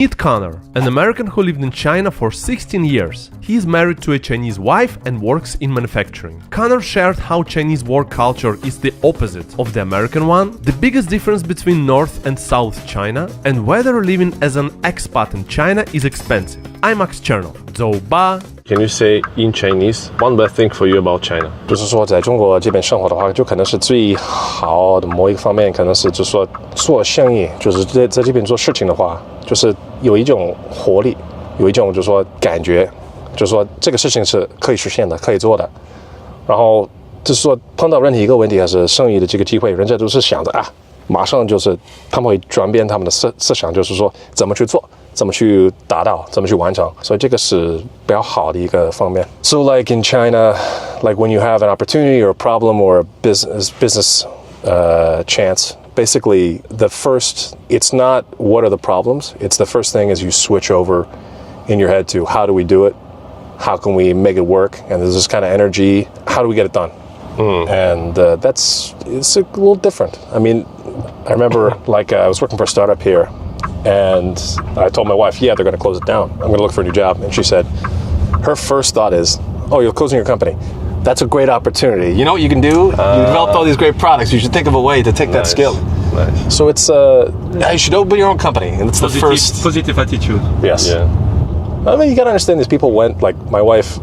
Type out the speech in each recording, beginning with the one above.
Meet Connor, an American who lived in China for 16 years. He is married to a Chinese wife and works in manufacturing. Connor shared how Chinese work culture is the opposite of the American one, the biggest difference between North and South China, and whether living as an expat in China is expensive. I'm Max Chernov. Zouba. Can you say in Chinese one bad thing for you about China? 就是说，在中国这边生活的话，就可能是最好的某一个方面，可能是就是说做生意，就是在这边做事情的话，就是有一种活力，有一种就是说感觉，就是说这个事情是可以实现的，可以做的。然后就是说碰到任何一个问题还是生意的这个机会，人家都是想着啊，马上就是他们会转变他们的思想，就是说怎么去做。怎么去达到，怎么去完成，所以这个是比较好的一个方面。So like in China, like when you have an opportunity or a problem or a business chance, basically it's not what are the problems, it's the first thing is you switch over in your head to how do we do it, how can we make it work, and there's this kind of energy, how do we get it done? And it's a little different. I mean, I remember like I was working for a startup here, and I told my wife, yeah, they're going to close it down. I'm going to look for a new job. And she said, her first thought is, oh, you're closing your company. That's a great opportunity. You know what you can do? You developed all these great products. You should think of a way to take that skill. Nice. So it's, you should open your own company. And it's Positive, the first... Positive attitude. Yes. Yeah. I mean, you got to understand these people like my wife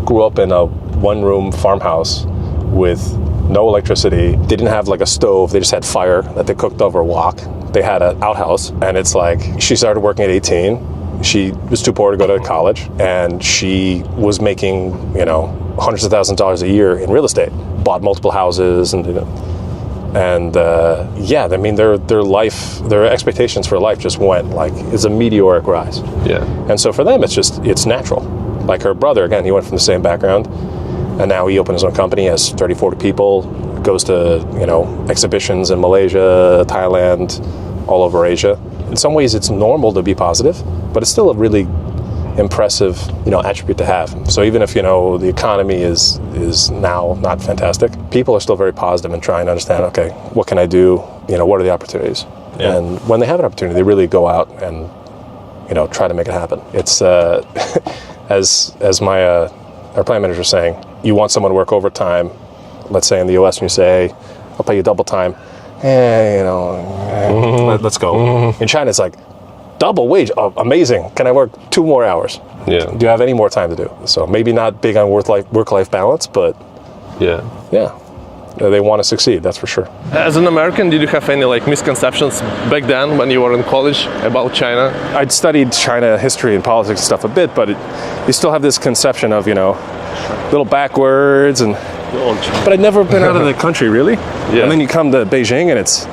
grew up in a one-room farmhouse with no electricity. They didn't have like a stove. They just had fire that they cooked over a wok. They had an outhouse, and it's like she started working at 18. She was too poor to go to college, and she was making, hundreds of thousands of dollars a year in real estate. Bought multiple houses, and yeah, I mean their expectations for life just went like it's a meteoric rise. Yeah. And so for them, it's natural. Like her brother, again, he went from the same background, and now he opened his own company, has 30, 40 people, goes to, exhibitions in Malaysia, Thailand, all over Asia. In some ways, it's normal to be positive, but it's still a really impressive, attribute to have. So even if, the economy is now not fantastic, people are still very positive and trying to understand, okay, what can I do? What are the opportunities? Yeah. And when they have an opportunity, they really go out and, try to make it happen. It's, as my, our plant manager was saying, you want someone to work overtime, let's say in the US, and you say, hey, I'll pay you double time. Let's go. In China, it's like, double wage, oh, amazing. Can I work 2 more hours? Yeah. Do you have any more time to do? So maybe not big on work-life balance, but yeah. They want to succeed, that's for sure. As an American, did you have any misconceptions back then when you were in college about China? I'd studied China history and politics and stuff a bit, but you still have this conception of, little backwards and... But I'd never been out of the country, really. Yeah. And then you come to Beijing and it's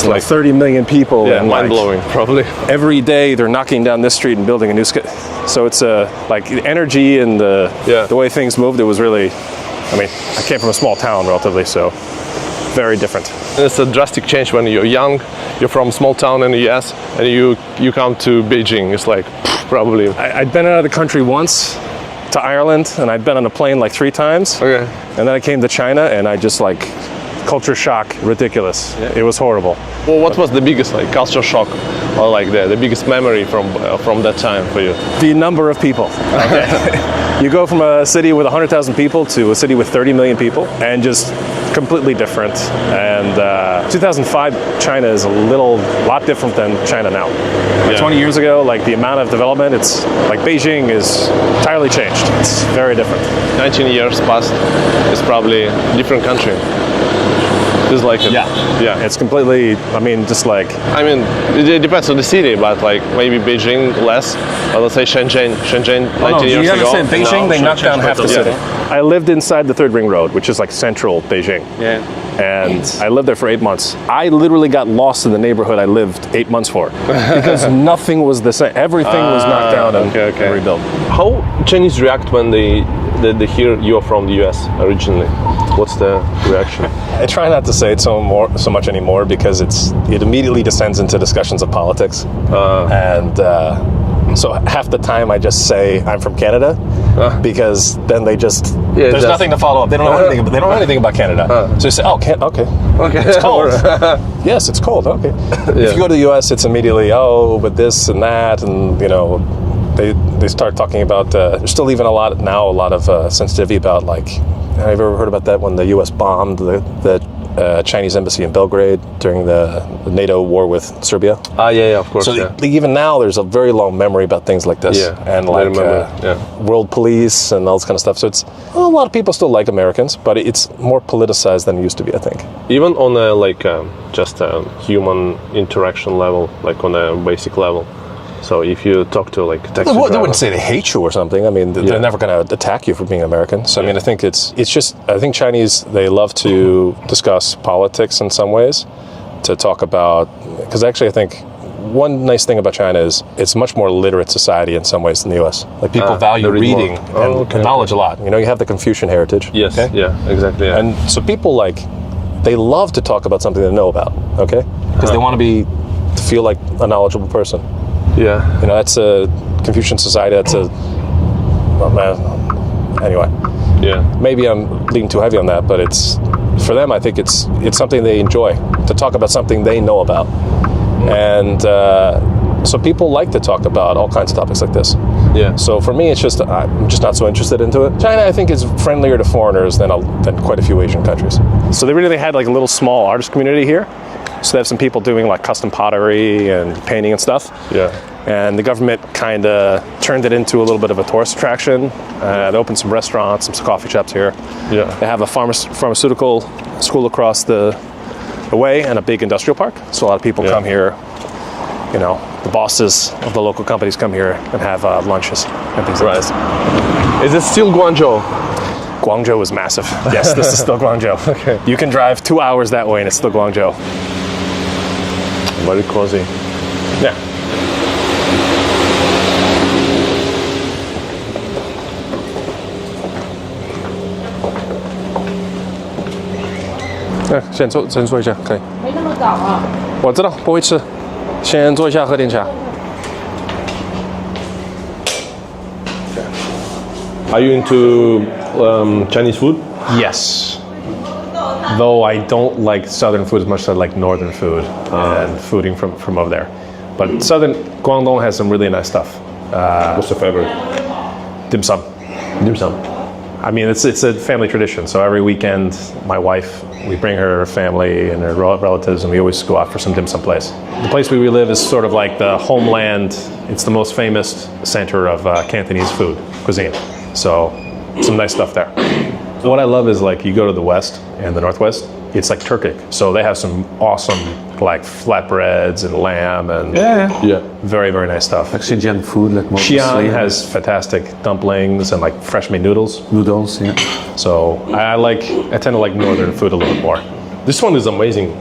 like 30 million people. Yeah, and mind-blowing, probably. Every day they're knocking down this street and building a new so it's like the energy and the way things moved, it was really, I came from a small town relatively, so very different. It's a drastic change when you're young, you're from a small town in the US, and you come to Beijing. It's like, probably. I'd been out of the country once, to Ireland, and I'd been on a plane like 3 times. Okay. And then I came to China, and I just culture shock, ridiculous. Yeah. It was horrible. Well, what was the biggest culture shock, or the biggest memory from that time for you? The number of people. Okay. You go from a city with 100,000 people to a city with 30 million people, and just completely different. And 2005, China is a lot different than China now. Yeah. 20 years ago, the amount of development, it's Beijing is entirely changed. It's very different. 19 years past, it's probably a different country. It's yeah. It's completely, it depends on the city, but maybe Beijing less. Or let's say Shenzhen 19 years ago. You understand, Beijing, they knocked down half the city. I lived inside the 3rd Ring Road, which is central Beijing. Yeah. And I lived there for 8 months. I literally got lost in the neighborhood I lived 8 months for. Because nothing was the same. Everything was knocked down and rebuilt. How Chinese react when they hear you're from the US originally? What's the reaction? I try not to say it so much anymore because it immediately descends into discussions of politics. And So half the time I just say I'm from Canada, because then they just there's nothing to follow up. They don't know anything. They don't know anything about Canada. So you say, oh, okay, it's cold. Yes, it's cold. Okay. If you go to the U.S., it's immediately but this and that, and they start talking about. There's still even a lot of sensitivity about, like, have you ever heard about that when the U.S. bombed the Chinese embassy in Belgrade during the NATO war with Serbia? Yeah, of course. So even now, there's a very long memory about things like this, and like world police and all this kind of stuff. So a lot of people still like Americans, but it's more politicized than it used to be, I think. Even on just a human interaction level, like on a basic level. So if you talk to like a taxi driver, they wouldn't say they hate you or something. I mean, they're never going to attack you for being American. So I mean, I think it's just, I think Chinese, they love to discuss politics in some ways, to talk about, because actually I think one nice thing about China is it's a much more literate society in some ways than the US. Like, people value reading and knowledge a lot. You have the Confucian heritage. Yes, exactly. Yeah. And so people, like, they love to talk about something they know about, okay? Because they want to feel like a knowledgeable person. Yeah. That's a Confucian society. That's anyway. Yeah. Maybe I'm leaning too heavy on that, but for them, I think it's something they enjoy, to talk about something they know about. And so people like to talk about all kinds of topics like this. Yeah. So for me, I'm just not so interested into it. China, I think, is friendlier to foreigners than quite a few Asian countries. So they really had like a little small artist community here. So they have some people doing like custom pottery and painting and stuff. Yeah. And the government kind of turned it into a little bit of a tourist attraction. They opened some restaurants, some coffee shops here. Yeah. They have a pharmaceutical school across the way and a big industrial park. So a lot of people come here. The bosses of the local companies come here and have lunches and things like that. Is it still Guangzhou? Guangzhou is massive. Yes, this is still Guangzhou. Okay. You can drive 2 hours that way and it's still Guangzhou. Very cozy. Yeah.先坐一下，可以。没那么早啊。我知道，不会吃。先坐一下，喝点茶。Are you into Chinese food? Yes. Though I don't like southern food as much as I like northern food and fooding from over there. But southern Guangdong has some really nice stuff. What's your favorite? Dim sum. Dim sum. I mean, it's a family tradition. So every weekend, my wife, we bring her family and her relatives, and we always go out for some dim sum place. The place where we live is sort of like the homeland. It's the most famous center of Cantonese food cuisine. So some nice stuff there. What I love is, like, you go to the west and the northwest, it's like Turkic. So they have some awesome, like, flatbreads and lamb and very, very nice stuff. Like Xinjiang food, like more. Xi'an has fantastic dumplings and like fresh made noodles. Noodles, yeah. So I tend to like northern food a little bit more. This one is amazing,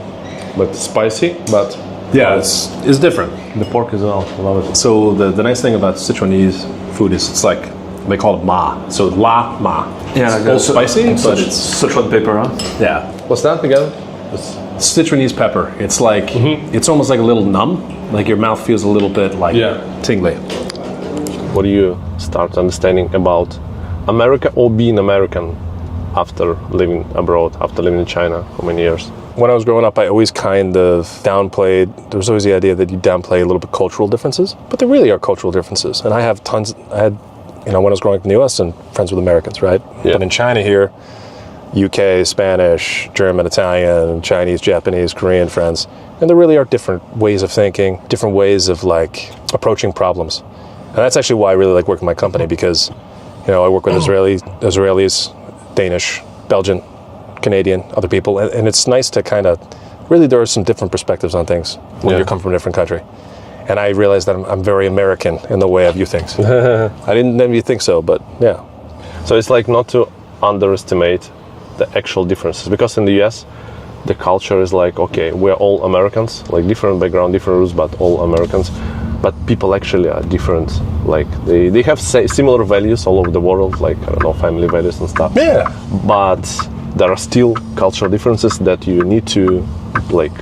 but spicy, but yeah, it's different. The pork as well, I love it. So the nice thing about Sichuanese food is it's like, they call it ma. So la ma. Yeah, it's all spicy, but it's Sichuan pepper, huh? Yeah. What's that again? Sichuanese pepper. It's like it's almost like a little numb. Like your mouth feels a little bit like tingly. What do you start understanding about America or being American after living abroad, after living in China for many years? When I was growing up, I always kind of downplayed. There was always the idea that you downplay a little bit cultural differences, but there really are cultural differences. And I had, when I was growing up in the U.S. and friends with Americans, right? Yeah. But in China here, UK, Spanish, German, Italian, Chinese, Japanese, Korean friends. And there really are different ways of thinking, different ways of like approaching problems. And that's actually why I really like working in my company, because, I work with Israelis, Danish, Belgian, Canadian, other people. And it's nice to kind of, really there are some different perspectives on things when you come from a different country. And I realized that I'm very American in the way I view things. I didn't maybe think so, but yeah. So it's like not to underestimate the actual differences, because in the US, the culture is like, okay, we're all Americans, like different background, different roots, but all Americans. But people actually are different. Like they have similar values all over the world, like, I don't know, family values and stuff. Yeah. But there are still cultural differences that you need to like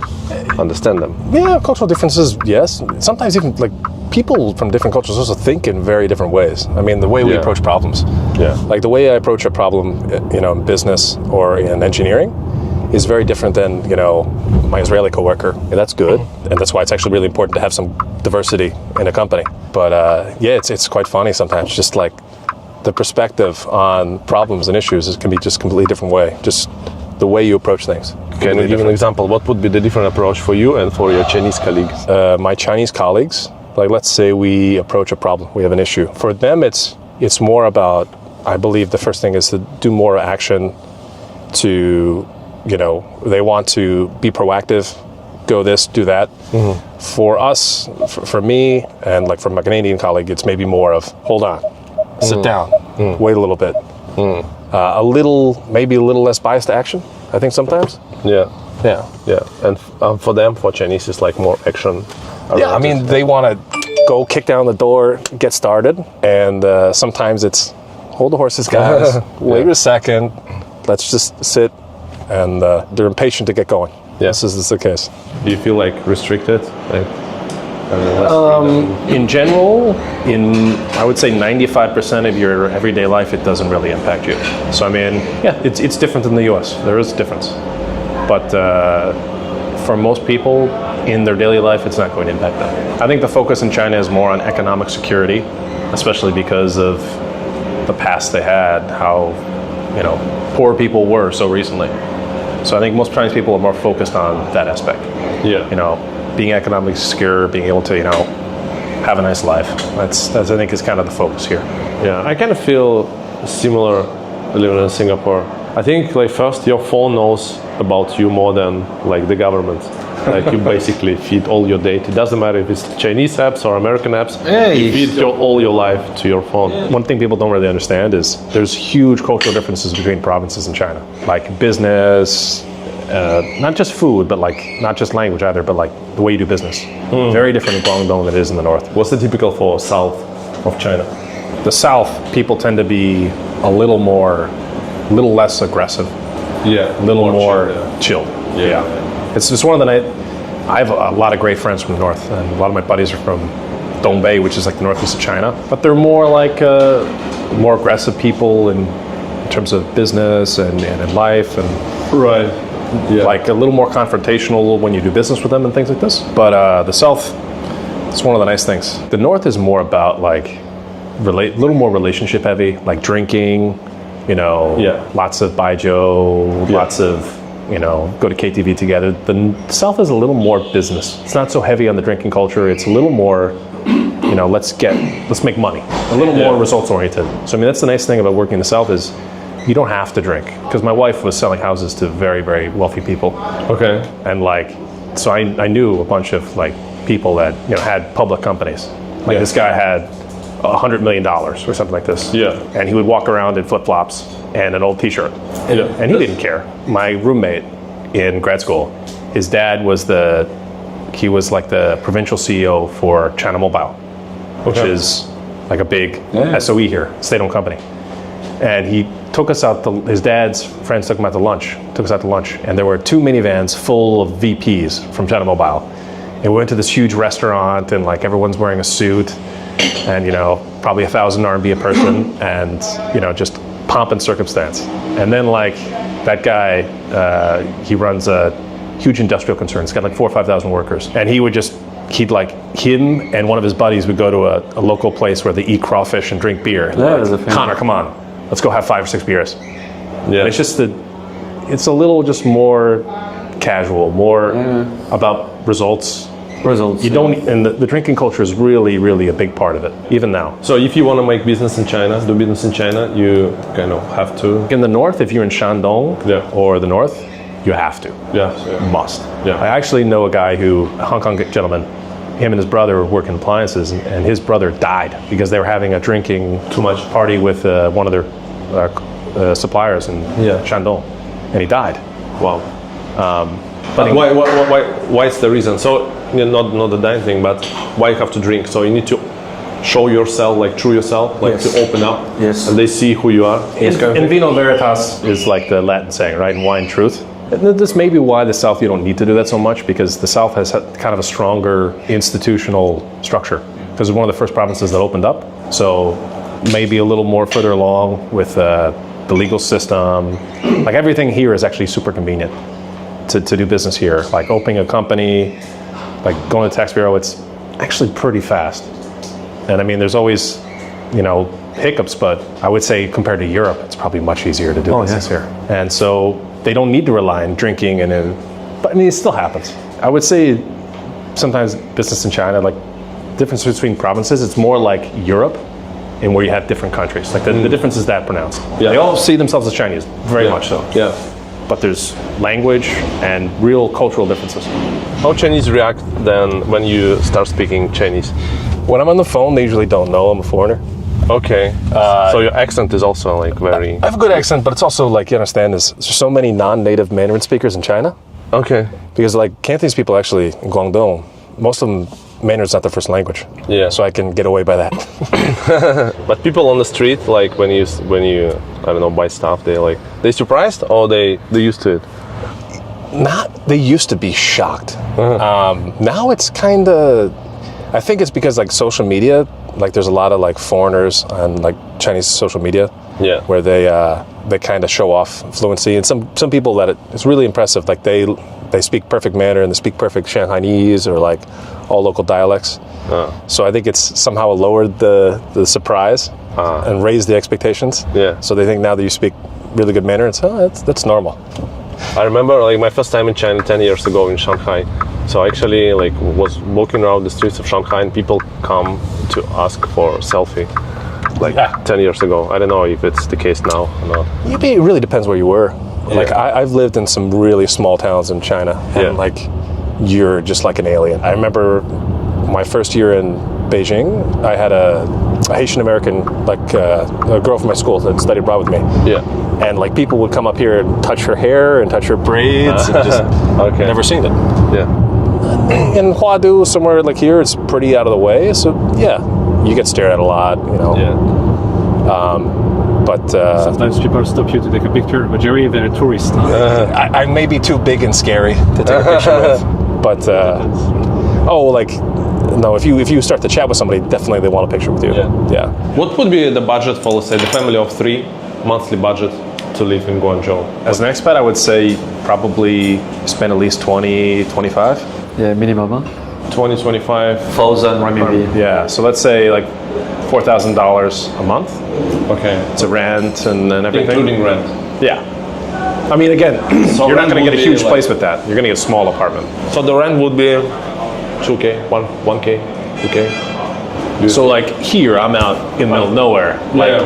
understand them. Yeah, cultural differences, yes. Sometimes even like people from different cultures also think in very different ways. I mean, the way we approach problems. Yeah. Like the way I approach a problem, in business or in engineering is very different than, my Israeli coworker. And that's good. And that's why it's actually really important to have some diversity in a company. But it's quite funny sometimes. Just like the perspective on problems and issues can be just a completely different way. Just the way you approach things. Can you give an example? What would be the different approach for you and for your Chinese colleagues? My Chinese colleagues, like let's say we approach a problem, we have an issue. For them, it's more about, I believe the first thing is to do more action to, they want to be proactive, go this, do that. Mm-hmm. For us, for me, and like for my Canadian colleague, it's maybe more of, hold on, sit down, wait a little bit. Maybe a little less biased action, I think sometimes. Yeah. Yeah. And for them, for Chinese, it's like more action. Yeah, I mean, they want to go kick down the door, get started, and sometimes it's, hold the horses, guys, wait a second, let's just sit, and they're impatient to get going. Yeah. This is the case. Do you feel like restricted? In general, I would say 95% of your everyday life, it doesn't really impact you. So I mean, it's different than the US. There is a difference. But for most people, in their daily life, it's not going to impact them. I think the focus in China is more on economic security, especially because of the past they had, how, poor people were so recently. So I think most Chinese people are more focused on that aspect. Yeah. Being economically secure, being able to, have a nice life. That's I think is kind of the focus here. Yeah, I kind of feel similar living in Singapore. I think like first your phone knows about you more than like the government. Like you basically feed all your data. It doesn't matter if it's Chinese apps or American apps. You feed all your life to your phone. One thing people don't really understand is there's huge cultural differences between provinces in China. Like business, not just food, but like not just language either, but like the way you do business. Very different in Guangdong than it is in the north. What's the typical for south of China? The south, people tend to be a little less aggressive. Yeah. A little more chill. Yeah. It's just one of the I have a lot of great friends from the north, and a lot of my buddies are from Dongbei, which is like the northeast of China. But they're more like more aggressive people in terms of business and in life, and like a little more confrontational when you do business with them and things like this. But the south, it's one of the nice things. The north is more about like a little more relationship heavy, like drinking, lots of baijiu, lots of go to KTV together. The South is a little more business. It's not so heavy on the drinking culture. It's a little more, let's make money. A little more results oriented. So I mean, that's the nice thing about working in the South is you don't have to drink. Because my wife was selling houses to very, very wealthy people. Okay. And so I knew a bunch of like people that had public companies. Like this guy had $100 million or something like this. Yeah. And he would walk around in flip-flops and an old t-shirt. And he didn't care. My roommate in grad school, his dad was he was like the provincial CEO for China Mobile, which is like a big SOE here, state-owned company. And he took us out, his dad's friends took us out to lunch, and there were 2 minivans full of VPs from China Mobile. And we went to this huge restaurant, and like everyone's wearing a suit, and probably 1,000 RMB a person, and just pomp and circumstance. And then like that guy, he runs a huge industrial concern. He's got like 4,000 or 5,000 workers, and him and one of his buddies would go to a local place where they eat crawfish and drink beer. Connor, come on, let's go have 5 or 6 beers. Yeah, it's just it's a little just more casual, more about results. You don't, and the drinking culture is really, really a big part of it, even now. So if you want to make business in China, do business in China, you kind of have to. In the north, if you're in Shandong or the north, you have to. Must. Yeah. I actually know a guy a Hong Kong gentleman, him and his brother work in appliances, and his brother died because they were having a drinking party with one of their suppliers in Shandong, and he died. Wow. But why is the reason? So not the dying thing, but why you have to drink? So you need to show yourself, like true yourself, like to open up, and they see who you are. In vino veritas is like the Latin saying, right? In wine, truth. And this may be why the South you don't need to do that so much, because the South has kind of a stronger institutional structure. because it's one of the first provinces that opened up. So maybe a little more further along with the legal system. Like everything here is actually super convenient to do business here. Like opening a company, like going to the tax bureau, it's actually pretty fast. And I mean, there's always, hiccups, but I would say compared to Europe, it's probably much easier to do business here. And so they don't need to rely on drinking but I mean, it still happens. I would say sometimes business in China, like difference between provinces, it's more like Europe and where you have different countries. Like the difference is that pronounced. Yeah. They all see themselves as Chinese, very much so. Yeah. But there's language and real cultural differences. How Chinese react then when you start speaking Chinese? When I'm on the phone, they usually don't know I'm a foreigner. Okay. So your accent is also like very... I have a good accent, but it's also like, you understand, there's so many non-native Mandarin speakers in China. Okay. Because like Cantonese people actually in Guangdong, most of them, Mandarin's not their first language. Yeah. So I can get away by that. But people on the street, like when you I don't know, buy stuff, they surprised or they used to it? They used to be shocked. Now it's kind of, I think it's because like social media, like there's a lot of like foreigners on like Chinese social media, where they kind of show off fluency, and some people that it's really impressive. Like they speak perfect Mandarin, they speak perfect Shanghainese or like all local dialects. So I think it's somehow lowered the surprise and raised the expectations. Yeah. So they think now that you speak really good Mandarin, that's normal. I remember like my first time in China 10 years ago in Shanghai. So I actually like was walking around the streets of Shanghai and people come to ask for a selfie. Like 10 years ago. I don't know if it's the case now or not. It really depends where you were. Yeah. Like I've lived in some really small towns in China, and like you're just like an alien. I remember my first year in Beijing, I had a Haitian American, like a girl from my school that studied abroad with me. Yeah. And like people would come up here and touch her hair and touch her braids and just never seen it. Yeah. In Huadu, somewhere like here, it's pretty out of the way. So yeah, you get stared at a lot, Yeah. But sometimes people stop you to take a picture, but Jerry, they're tourists. I may be too big and scary to take a picture with. But if you start to chat with somebody, definitely they want a picture with you. Yeah. What would be the budget for, let's say, the family of 3, monthly budget to live in Guangzhou? As an expat, I would say probably spend at least 20, 25. Yeah, minimum. 20-25,000 renminbi. Yeah, so let's say like $4,000 a month. Okay. It's a rent and then everything. Including rent. Yeah. I mean, again, So you're not going to rent get a would huge be place with that. You're going to get a small apartment. So the rent would be 2K, 1K, 2K? So like here, I'm out in the middle of nowhere. Like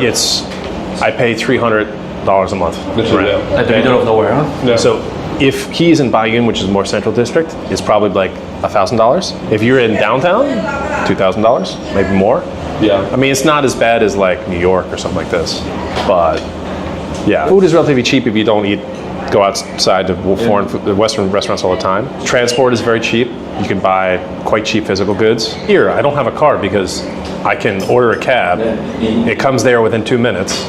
I pay $300 a month. Literally, rent. At the middle of nowhere, huh? Yeah. So if he's in Baiyun, which is more central district, it's probably like $1,000. If you're in downtown, $2,000, maybe more. Yeah. I mean, it's not as bad as like New York or something like this, but yeah, food is relatively cheap if you don't go outside to Western restaurants all the time. Transport is very cheap. You can buy quite cheap physical goods. Here, I don't have a car because I can order a cab. It comes there within 2 minutes,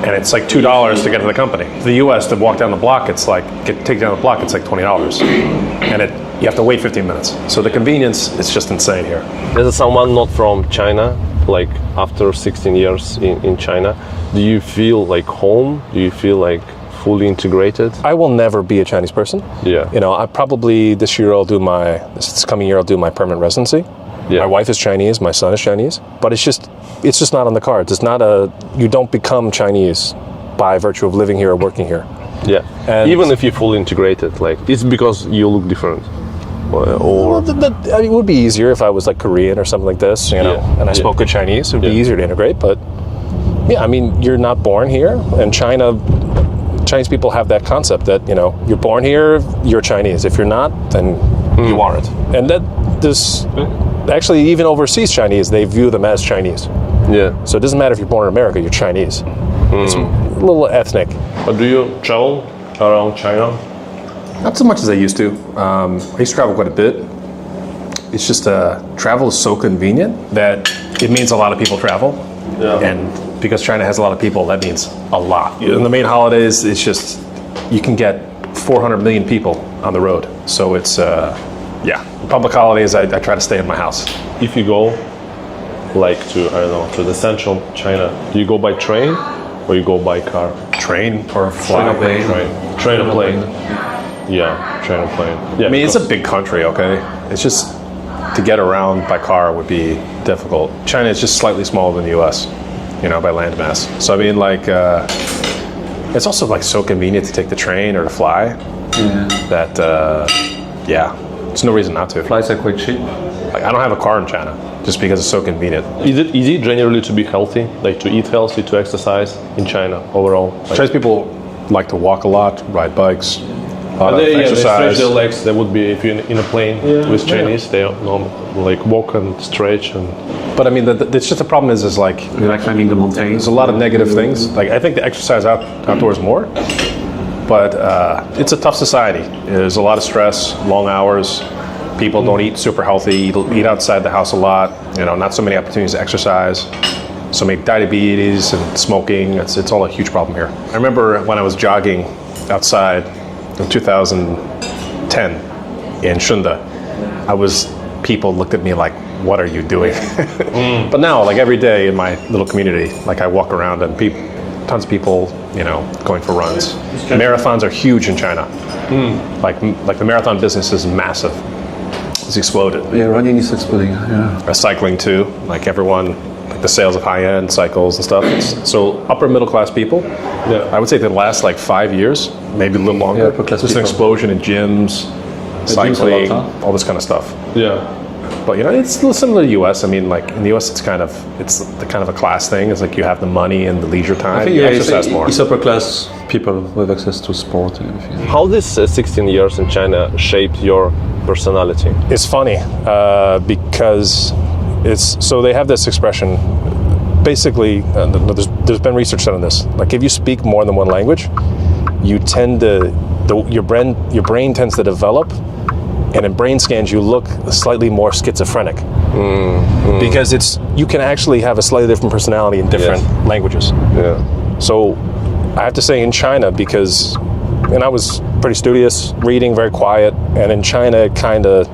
and it's like $2 to get to the company. The U.S. to walk down the block, it's like take down the block, it's like $20, and you have to wait 15 minutes. So the convenience is just insane here. As someone not from China, like after 16 years in China, do you feel like home? Do you feel like fully integrated? I will never be a Chinese person. Yeah. I probably this coming year I'll do my permanent residency. Yeah. My wife is Chinese, my son is Chinese, but it's just not on the cards. It's not you don't become Chinese by virtue of living here or working here. Yeah. And even if you're fully integrated, like it's because you look different. Or it would be easier if I was like Korean or something like this, and I spoke good Chinese. It would be easier to integrate, but yeah, I mean, you're not born here, and Chinese people have that concept that, you're born here, you're Chinese. If you're not, then you aren't. And actually, even overseas Chinese, they view them as Chinese. Yeah. So it doesn't matter if you're born in America, you're Chinese. It's a little ethnic. But do you travel around China? Not so much as I used to. I used to travel quite a bit. It's just travel is so convenient that it means a lot of people travel. Yeah. And because China has a lot of people, that means a lot. In the main holidays, it's just, you can get 400 million people on the road. So it's, public holidays, I try to stay in my house. If you go like to, I don't know, to the central China? Do you go by train or you go by car? Train or fly? Train or plane. Right. Train or plane? Yeah, train or plane. Yeah, I mean, it's a big country, okay? It's just to get around by car would be difficult. China is just slightly smaller than the U.S., you know, by land mass. So I mean, like, it's also like so convenient to take the train or to fly that, yeah, there's no reason not to. Flights are quite cheap. Like, I don't have a car in China just because it's so convenient. Is it easy generally to be healthy, like to eat healthy, to exercise in China overall? Like, Chinese people like to walk a lot, ride bikes, a lot of they stretch exercise. their legs. That would be if you're in a plane with Chinese, they like walk and stretch and. But I mean, it's just the problem is like We like climbing the mountains. there's a lot of negative things. Like I think they exercise outdoors more, but it's a tough society. There's a lot of stress, long hours. People don't eat super healthy. Eat outside the house a lot. You know, not so many opportunities to exercise. So many diabetes and smoking. It's all a huge problem here. I remember when I was jogging outside in 2010 in Shunda. People looked at me like, "What are you doing?" But now, like every day in my little community, like I walk around and tons of people, you know, going for runs. Marathons are huge in China. Like the marathon business is massive. It's exploded. Yeah, running is exploding. Yeah. Cycling too, like everyone, like the sales of high-end cycles and stuff. So upper middle class people, I would say the last like 5 years, maybe a little longer, upper class there's an people. explosion in gyms, cycling, gyms a lot, huh? all this kind of stuff. Yeah. But you know, it's a little similar to the U.S. I mean, like in the U.S., it's the kind of a class thing. It's like you have the money and the leisure time. I think you yeah, exercise more. it's upper class people with access to sport and everything. How this 16 years in China shaped your personality? It's funny because they have this expression. Basically, there's been research done on this. Like if you speak more than one language, you tend to your brain tends to develop, and in brain scans you look slightly more schizophrenic because you can actually have a slightly different personality in different languages. Yeah. So I have to say in China, because I was pretty studious, reading, very quiet, and in China it kind of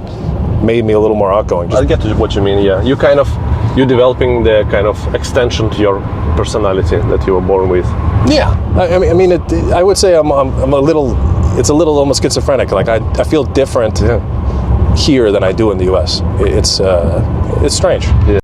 made me a little more outgoing. I get what you mean. Yeah, you're developing the kind of extension to your personality that you were born with. Yeah, I mean, I would say I'm a little. It's a little almost schizophrenic. Like I feel different here than I do in the U.S. It's strange. Yeah.